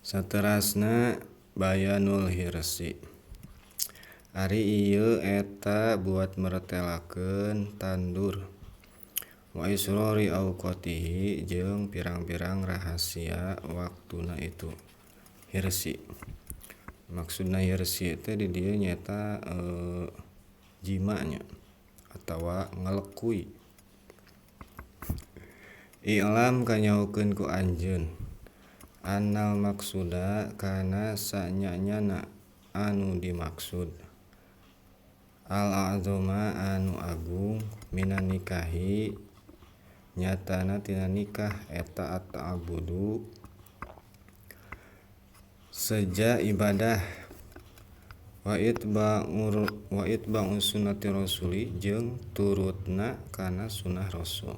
Saterasna bayanul hirsi. Ari ieu eta buat meretelakeun tandur. Wa isrori auqatihi jeung pirang-pirang rahasia waktuna itu. Hirsi. Maksudna hirsi teh di dieu nyaeta jimanya atawa ngalekui. I'lam kanyahokeun ku anjeun. Annal maksuda kana sanyanyana anu dimaksud. Al-a'zama anu agung minan nikahi nyatana tina nikah eta at-ta'abbudu seja ibadah wa itba'u sunnati rasuli jeung turutna kana sunnah rasul.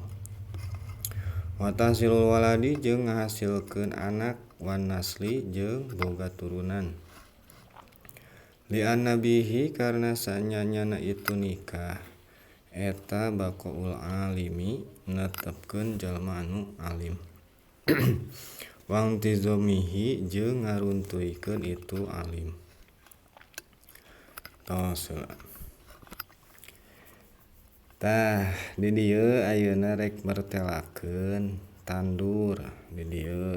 Wa tahsilul waladi jeung ngahasilkeun anak wan nasli jeung boga turunan. Li annabihi karna sanyanyana itu nikah eta baqaul alimi netepkeun jalma anu alim. Wang tizomihi jeung ngaruntuykeun itu alim. Tos tah di dieu ayeuna rek martelakeun tandur. Di dieu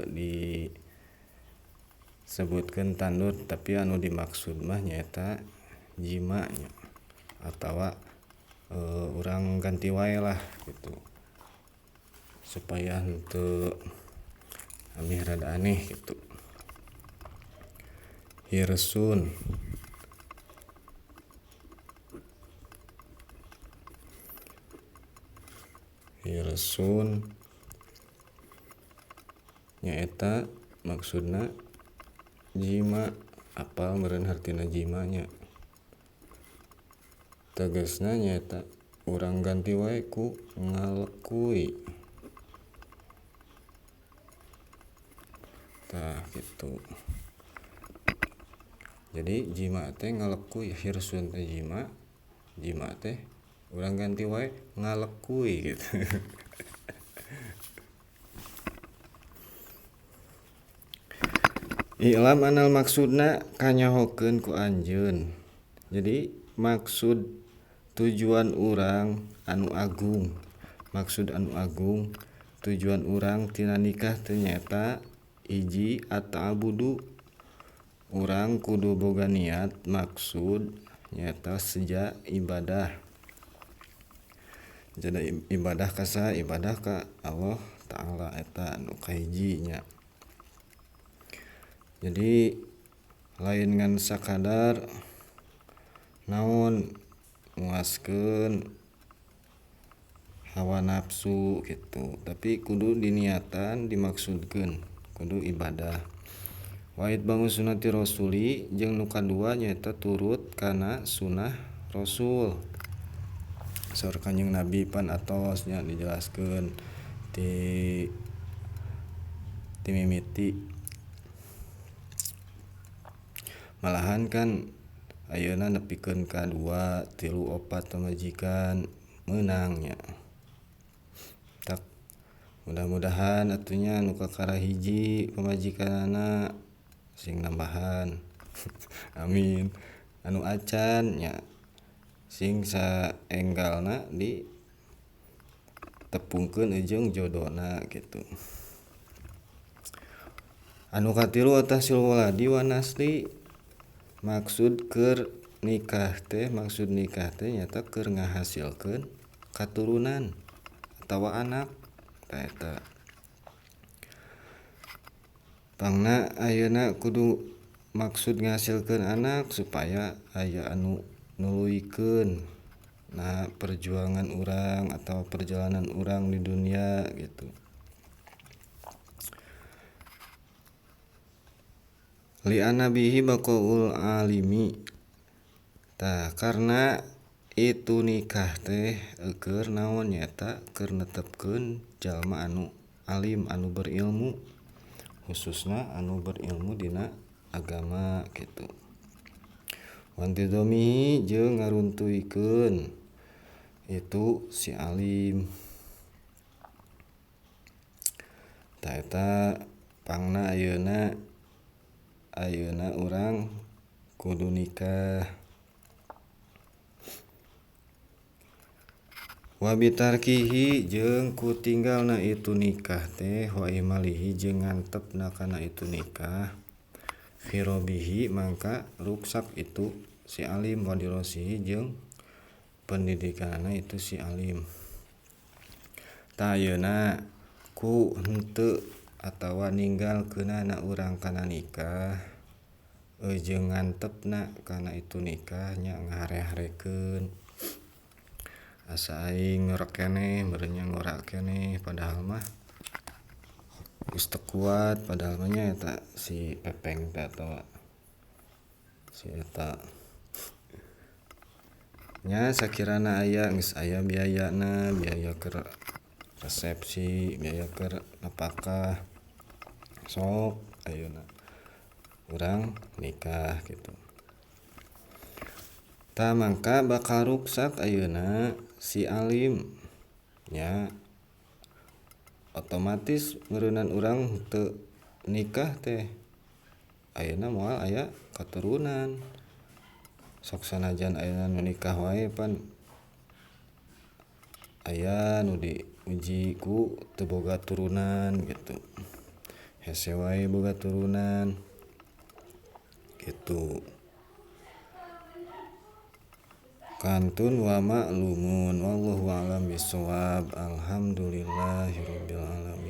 disebutkeun tandur tapi anu dimaksud mah nyaeta jima nya atawa urang ganti wae lah gitu. Supaya henteu ameh rada aneh gitu. Hirsun. Hirsun nyaeta maksudna jima. Apal meureun hartina jima nya. Tegasna nyaeta urang ganti wae ku ngalekui. Tah gitu. Jadi jima teh ngalekui, hirsun teh jima, jima teh urang ganti wae ngalekui gitu. I'lam anal maksudna kanyahokeun ku anjeun. Jadi maksud tujuan urang anu agung. Maksud anu agung tujuan urang tina nikah teh nyaeta hiji at-ta'abbudu. Urang kudu boga niat maksud nyaeta seja ibadah. Jadi ibadah ka saha? Ibadah ka Allah Ta'ala eta anu kahiji nya. Jadi lain ngan sakadar naon muaskeun hawa nafsu gitu, tapi kudu diniatan dimaksudkeun kudu ibadah. Wa itba'u sunnati rasuli jeung nu kadua nyaeta turut kana sunnah rasul. Saur Kanjeng Nabi pan atos nya dijelaskeun ti mimiti. Malahan kan ayeuna nepikeun ka 2, 3, 4 pamajikan meunang nya. Tak mudah-mudahan atunya nu kakara hiji pamajikanana sing nambahan. Amin. Anu acan nya sing saenggalna di tepungkeun jeung jodona gitu. Anu katilu tahsilul waladi wan nasli. Maksud keur nikah teh nyaeta keur ngahasilkeun katurunan atawa anak. Tah eta. Pangna ayeuna kudu maksud ngahasilkeun anak supaya aya anu nuluykeun nah perjuangan urang atau perjalanan urang di dunia gitu. Li annabihi baqaul alimi. Tah karena itu nikah teh keur naon nyaeta keur netepkeun jalma anu alim anu berilmu, khususna anu berilmu dina agama gitu. Wantidomihi jeung ngaruntuykeun itu si alim. Tah eta pangna ayeuna ayeuna urang kudu nikah. Wa bitarkihi jeung ku tinggalna itu nikah teh wa imalihi jeung ngantepna kana itu nikah fi robihi mangka ruksak itu si alim wa dirosihi jeung pendidikanna itu si alim. Ta ayeuna ku henteu atawa ninggalkeunana urang kana nikah jeung ngantepna kana itu nikah nya ngahare-harekeun asa aing ngorek keneh meureun nya ngora keneh padahal mah geus teu kuat padahal mah nya eta si pepeng teh atawa si eta nya sakirana geus aya biayana, biaya keur resepsi, biaya keur napakah sok ayeuna urang nikah kitu. Ta mangka bakal ruksak ayeuna si alim nya otomatis ngeureunnan urang teu nikah teh ayeuna moal aya katurunan. Sok sanajan ayeuna nu nikah wae pan aya nu diuji ku teu boga turunan gitu. Hese wae boga turunan gitu. Kantun wa ma'lumun wallahu a'lam bishawab. Alhamdulillahirabbil alamin.